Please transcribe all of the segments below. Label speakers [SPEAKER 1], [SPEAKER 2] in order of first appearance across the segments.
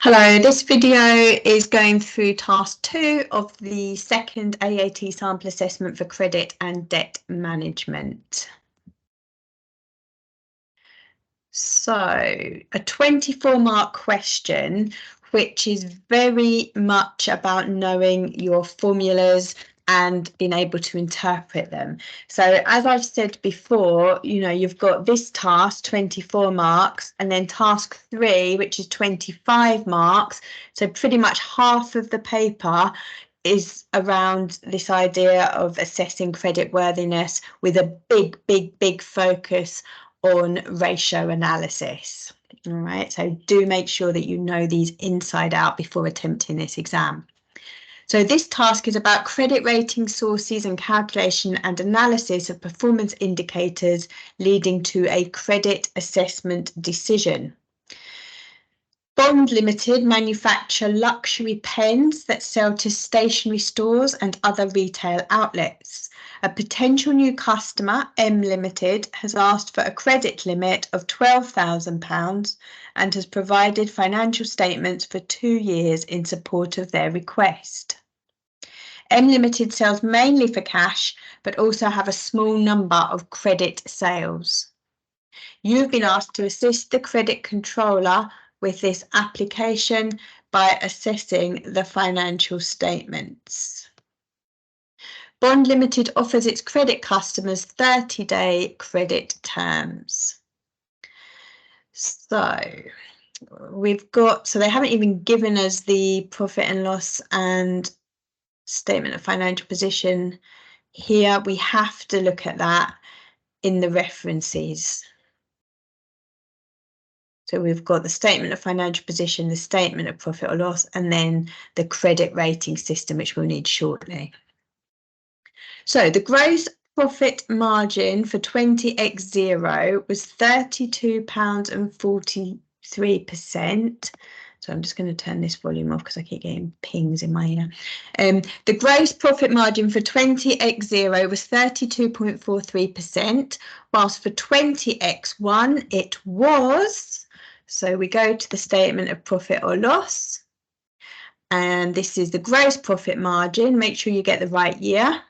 [SPEAKER 1] Hello, this video is going through task 2 of the second AAT sample assessment for credit and debt management. So, a 24-mark question, which is very much about knowing your formulas and being able to interpret them. So as I've said before, you've got this task, 24 marks, and then task 3, which is 25 marks. So pretty much half of the paper is around this idea of assessing creditworthiness with a big focus on ratio analysis. All right, so do make sure that you know these inside out before attempting this exam. So this task is about credit rating sources and calculation and analysis of performance indicators leading to a credit assessment decision. Bond Limited manufacture luxury pens that sell to stationery stores and other retail outlets. A potential new customer, M Limited, has asked for a credit limit of £12,000 and has provided financial statements for 2 years in support of their request. M Limited sells mainly for cash, but also have a small number of credit sales. You've been asked to assist the credit controller with this application by assessing the financial statements. Bond Limited offers its credit customers 30-day credit terms. So they haven't even given us the profit and loss and statement of financial position here. We have to look at that in the references. So we've got the statement of financial position, the statement of profit or loss, and then the credit rating system, which we'll need shortly. So the gross profit margin for 20x0 was £32.43. So I'm just going to turn this volume off because I keep getting pings in my ear. The gross profit margin for 20x0 was 32.43%, whilst for 20x1 it was, so we go to the statement of profit or loss, and this is the gross profit margin. Make sure you get the right year.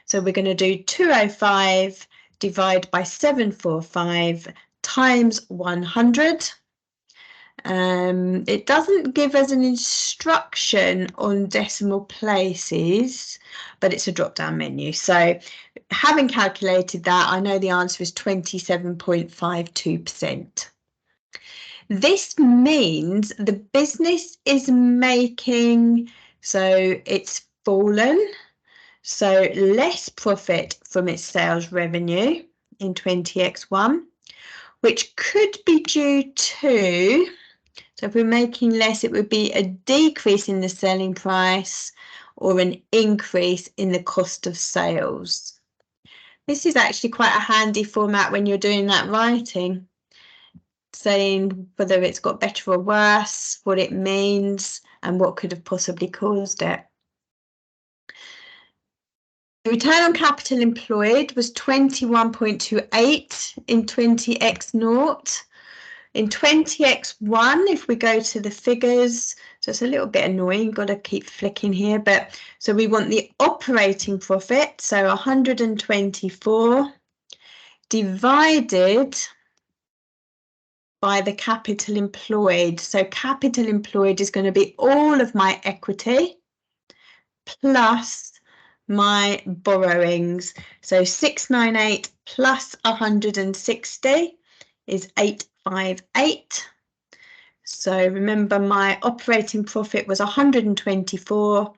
[SPEAKER 1] So we're going to do 205 divided by 745 times 100. It doesn't give us an instruction on decimal places, but it's a drop-down menu. So having calculated that, I know the answer is 27.52%. This means the business is making, so it's fallen, so less profit from its sales revenue in 20x1, which could be due to, so if we're making less, it would be a decrease in the selling price or an increase in the cost of sales. This is actually quite a handy format when you're doing that writing, saying whether it's got better or worse, what it means, and what could have possibly caused it. The return on capital employed was 21.28 in 20x0. In 20x1, if we go to the figures, so it's a little bit annoying, got to keep flicking here, but so we want the operating profit, so 124 divided by the capital employed. So capital employed is going to be all of my equity plus my borrowings. So 698 plus 160 is 858. So remember, my operating profit was 124.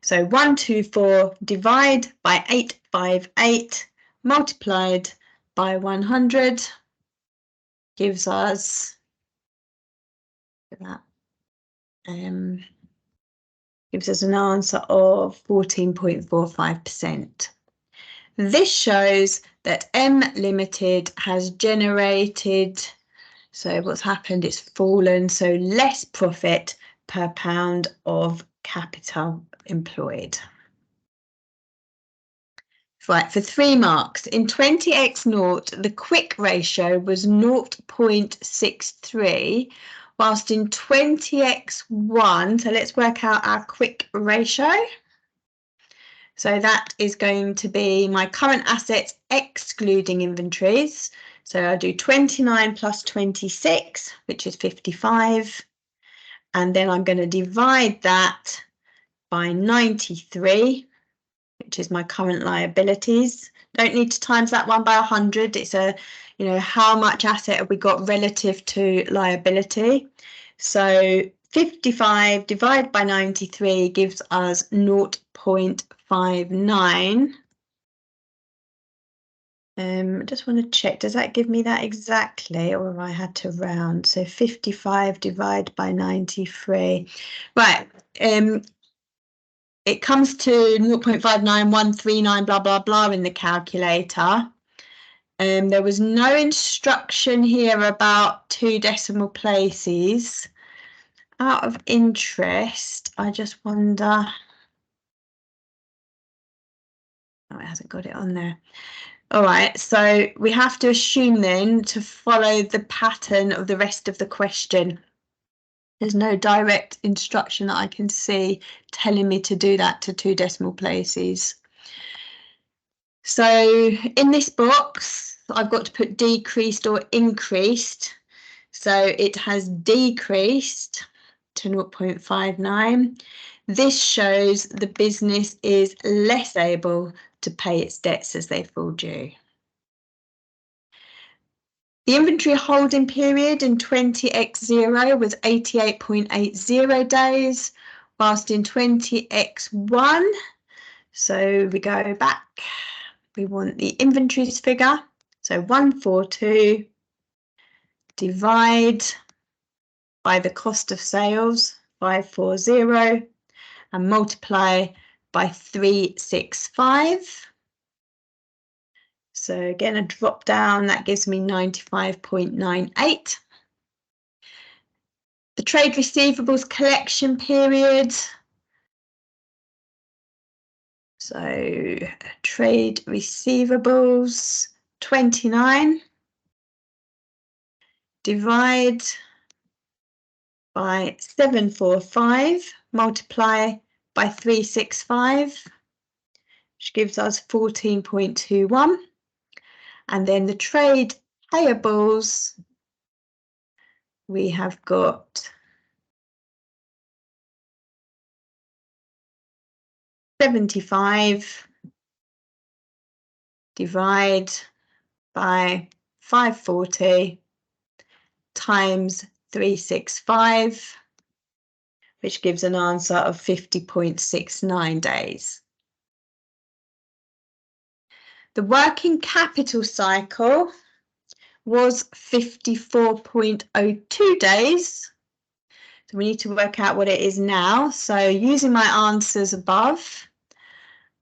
[SPEAKER 1] So 124 divide by 858 multiplied by 100 gives us that. Gives us an answer of 14.45%. This shows that M Limited has generated, so what's happened, it's fallen, so less profit per pound of capital employed. Right, for 3 marks, in 20x0, the quick ratio was 0.63, whilst in 20x1, so let's work out our quick ratio. So that is going to be my current assets excluding inventories. So I'll do 29 plus 26, which is 55. And then I'm going to divide that by 93, which is my current liabilities. Don't need to times that one by 100. It's a, how much asset have we got relative to liability? So 55 divided by 93 gives us 0.59. I just want to check, does that give me that exactly, or have I had to round? So 55 divided by 93. Right, it comes to 0.59139 blah, blah, blah in the calculator. There was no instruction here about 2 decimal places. Out of interest, I just wonder. Oh, it hasn't got it on there. All right, so we have to assume then to follow the pattern of the rest of the question. There's no direct instruction that I can see telling me to do that to 2 decimal places. So in this box, I've got to put decreased or increased. So it has decreased to 0.59. This shows the business is less able to pay its debts as they fall due. The inventory holding period in 20x0 was 88.80 days, whilst in 20x1, so we go back, we want the inventories figure, so 142 divide by the cost of sales, 540, and multiply by 365. So again, a drop down, that gives me 95.98. The trade receivables collection period. So trade receivables, 29. Divide by 745, multiply by 365, which gives us 14.21. And then the trade payables, we have got 75 divide by 540 times 365, which gives an answer of 50.69 days. The working capital cycle was 54.02 days. So we need to work out what it is now. So using my answers above,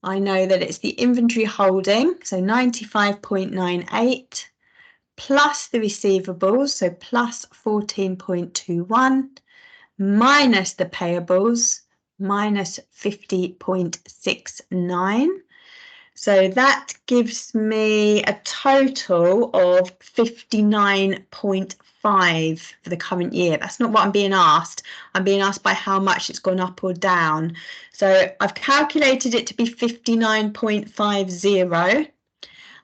[SPEAKER 1] I know that it's the inventory holding, so 95.98, plus the receivables, so plus 14.21, minus the payables, minus 50.69. So that gives me a total of 59.5 for the current year. That's not what I'm being asked. I'm being asked by how much it's gone up or down. So I've calculated it to be 59.50.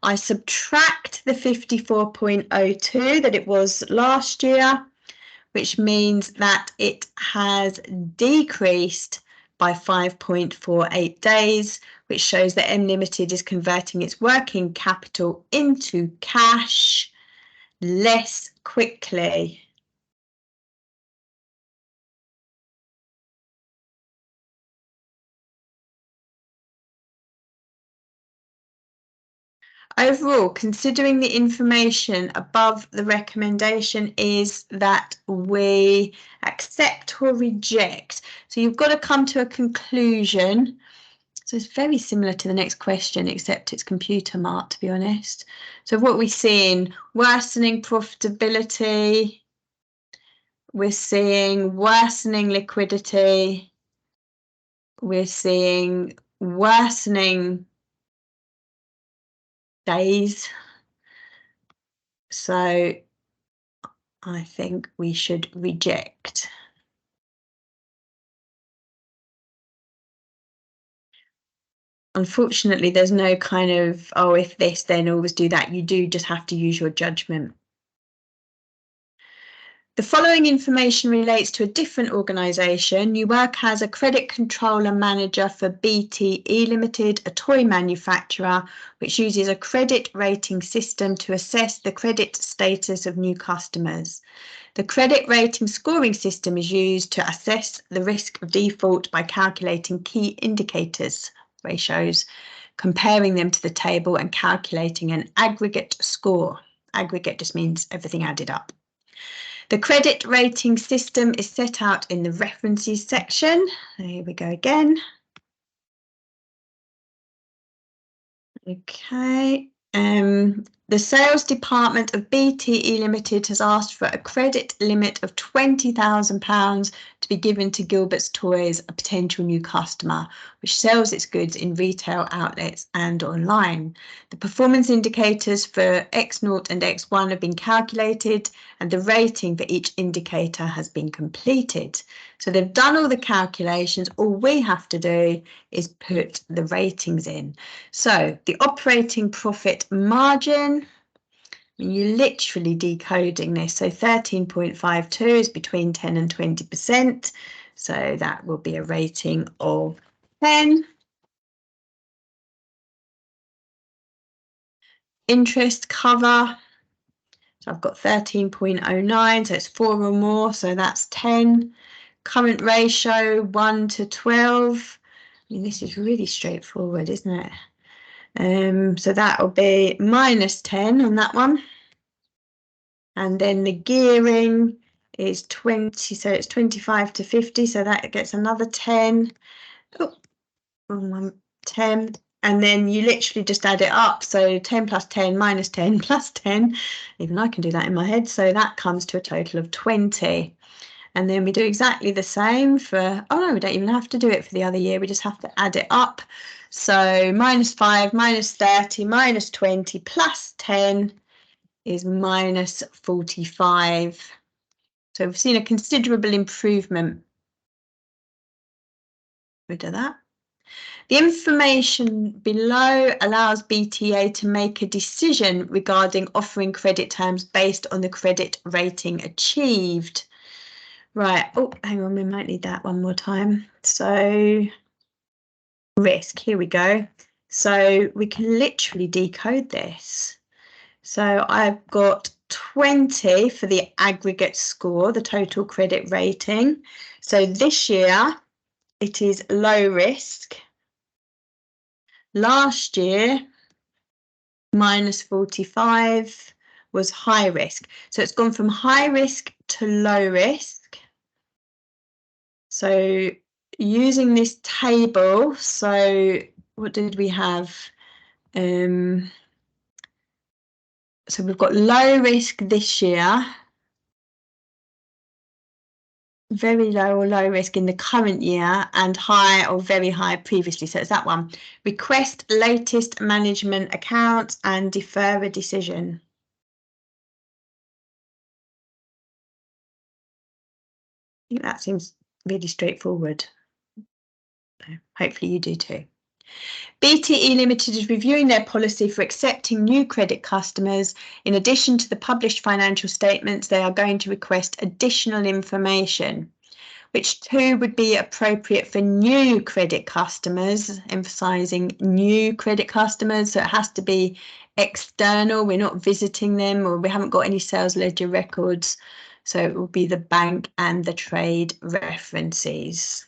[SPEAKER 1] I subtract the 54.02 that it was last year, which means that it has decreased by 5.48 days, which shows that M Limited is converting its working capital into cash less quickly. Overall, considering the information above, the recommendation is that we accept or reject. So you've got to come to a conclusion. So it's very similar to the next question, except it's computer marked, to be honest. So what we're seeing, worsening profitability, we're seeing worsening liquidity, we're seeing worsening days. So I think we should reject. Unfortunately, there's no kind of, oh, if this, then always do that. You do just have to use your judgment. The following information relates to a different organisation. You work as a credit controller manager for BTE Limited, a toy manufacturer, which uses a credit rating system to assess the credit status of new customers. The credit rating scoring system is used to assess the risk of default by calculating key indicators, ratios, comparing them to the table and calculating an aggregate score. Aggregate just means everything added up. The credit rating system is set out in the references section. Here we go again. Okay. The sales department of BTE Limited has asked for a credit limit of £20,000 to be given to Gilbert's Toys, a potential new customer, which sells its goods in retail outlets and online. The performance indicators for X0 and X1 have been calculated and the rating for each indicator has been completed. So they've done all the calculations. All we have to do is put the ratings in. So the operating profit margin, you're literally decoding this. So 13.52 is between 10 and 20%. So that will be a rating of 10. Interest cover. So I've got 13.09, so it's 4 or more, so that's 10. Current ratio 1 to 12. I mean, this is really straightforward, isn't it? So that will be minus 10 on that one. And then the gearing is 20, so it's 25 to 50, so that gets another 10. Oh, wrong one, 10. And then you literally just add it up. So 10 plus 10 minus 10 plus 10. Even I can do that in my head. So that comes to a total of 20. And then we do exactly the same for, oh no, we don't even have to do it for the other year. We just have to add it up. So minus 5, minus 30, minus 20, plus 10 is minus 45. So we've seen a considerable improvement. Rid of that. The information below allows BTA to make a decision regarding offering credit terms based on the credit rating achieved. Right, oh, hang on, we might need that one more time. So risk, here we go. So we can literally decode this. So I've got 20 for the aggregate score, the total credit rating. So this year it is low risk. Last year, minus 45 was high risk. So it's gone from high risk to low risk. So using this table, so what did we have? So we've got low risk this year, very low or low risk in the current year, and high or very high previously. So it's that one. Request latest management accounts and defer a decision. I think that seems really straightforward. Hopefully you do too. BTE Limited is reviewing their policy for accepting new credit customers. In addition to the published financial statements, they are going to request additional information, which too would be appropriate for new credit customers, emphasising new credit customers. So it has to be external. We're not visiting them, or we haven't got any sales ledger records. So it will be the bank and the trade references.